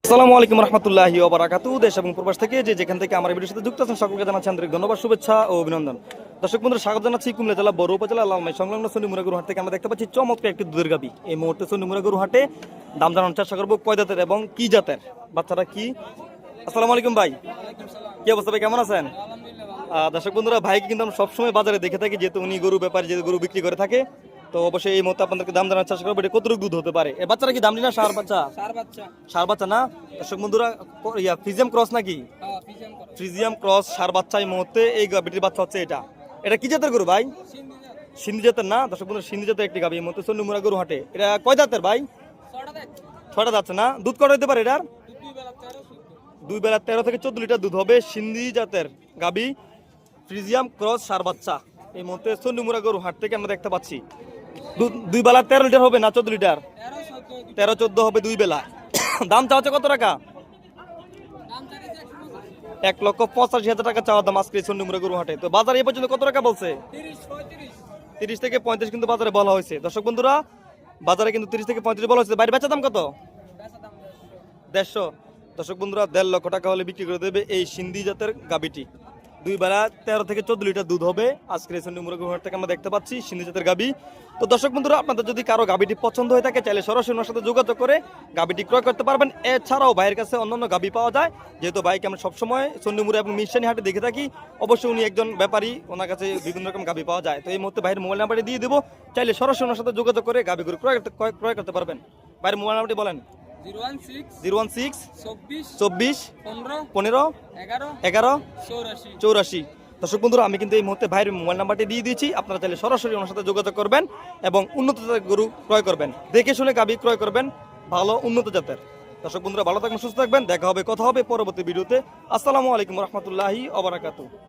আসসালামু আলাইকুম রহমতুল্লাহি ওয়া বারাকাতুহু। দেশ এবং প্রবাস থেকে যে যেখান থেকে আমার ভিডিওর সাথে যুক্ত আছেন সকলকে জানাচ্ছি আন্তরিক ধন্যবাদ, শুভেচ্ছা ও অভিনন্দন। দর্শক বন্ধুরা, স্বাগত জানাচ্ছি কুমিল্লা জেলা বড় উপজেলা লালমাই সংলগ্ন সন্নিমুরা গরু হাট থেকে। আমরা দেখতে পাচ্ছি চমৎকার একটি দুধের গাবি। এই মুহূর্তে সন্নিমুরা গরু হাটে দাম জানানোর চেষ্টা করবো কয় জাতের এবং কি জাতের বাচ্চারা কি। আসসালামু আলাইকুম ভাই, কি অবস্থা ভাই, কেমন আছেন? দর্শক বন্ধুরা, ভাইকে কিন্তু আমরা সবসময় বাজারে দেখে থাকি, যেহেতু উনি গরু ব্যাপারে যেহেতু গরু বিক্রি করে থাকে, তো অবশ্যই এই মুহূর্তে আপনাদেরকে দাম জানার চেষ্টা করবো এটা কতটুকু দুধ হতে পারে। এই বাচ্চারা কি দাম না সার বাচ্চা? সার বাচ্চা না দর্শক বন্ধুরা, ফ্রিজিয়াম ক্রস নাকি? ফ্রিজিয়াম ক্রস সার বাচ্চা। এই মুহূর্তে এই গাবিটির বাচ্চা হচ্ছে এটা। এটা কি জাতের গরু ভাই? সিন্ধি জাতের না দর্শক বন্ধুরা, সিন্ধি জাতের একটি গাবি এই মুহূর্তে সন্নিমুরা গরু হাটে। এটা কয় জাতের ভাই? ছয়টা যাচ্ছে না। দুধ কটা হতে পারে এটার? 2 বেলা 13 থেকে 14 লিটার দুধ হবে। সিন্ধি জাতের গাবি, ফ্রিজিয়াম ক্রস সার বাচ্চা। এই মুহূর্তে সন্নিমুরা গরু হাট থেকে আমরা দেখতে পাচ্ছি। 2 বেলা 13 লিটার হবে না 14 লিটার? 13-14 হবে 2 বেলা। দাম চাওয়া কত টাকা? 1,85,000 টাকা চাওয়া দাম আজকে সন্নিমুরা গরু হাটে। তো বাজারে এই পর্যন্ত কত টাকা বলছে? 30 থেকে 35 কিন্তু বাজারে বলা হয়েছে। দর্শক বন্ধুরা, বাজারে কিন্তু 30 থেকে 35 বলা হয়েছে। বাইরে বেচা দাম কত? 150। দর্শক বন্ধুরা, 1.5 লক্ষ টাকা হলে বিক্রি করে দেবে এই সিন্ধি জাতের গাবিটি। 2 বেলা 13 থেকে 14 লিটার দুধ হবে আজকের এই সন্নিমুরা গরু হাট থেকে আমরা দেখতে পাচ্ছি সিন্ধি জাতের গাবি। তো দর্শক বন্ধুরা, আপনাদের যদি কারো গাবিটি পছন্দ হয়ে থাকে, চাইলে সরাসরি ওনার সাথে যোগাযোগ করে গাবিটি ক্রয় করতে পারবেন। এছাড়াও ভাইয়ের কাছে অন্যান্য গাবি পাওয়া যায়, যেহেতু ভাইকে আমরা সবসময় সন্নিমুরা এবং মিশানি হাটে দেখে থাকি। অবশ্যই উনি একজন ব্যাপারী, ওনার কাছে বিভিন্ন রকম গাবি পাওয়া যায়। তো এই মুহূর্তে ভাইয়ের মোবাইল নাম্বারটি দিয়ে দেবো, চাইলে সরাসরি ওনার সাথে যোগাযোগ করে গাবিগুলো ক্রয় করতে পারবেন। ভাইয়ের মোবাইল নাম্বারটি বলেন। 016 24 15 11 84। দর্শক বন্ধুরা, আমি কিন্তু এই মুহূর্তে ভাইয়ের মোবাইল নাম্বারটি দিয়ে দিয়েছি। আপনারা চাইলে সরাসরি ওনার সাথে যোগাযোগ করবেন এবং উন্নত জাতের গরু ক্রয় করবেন। দেখে শুনে গাবি ক্রয় করবেন, ভালো উন্নত জাতের। দর্শক বন্ধুরা, ভালো থাকবেন, সুস্থ থাকবেন। দেখা হবে, কথা হবে পরবর্তী ভিডিওতে। আসসালামু আলাইকুম রহমতুল্লাহি ওয়া বারাকাতুহু।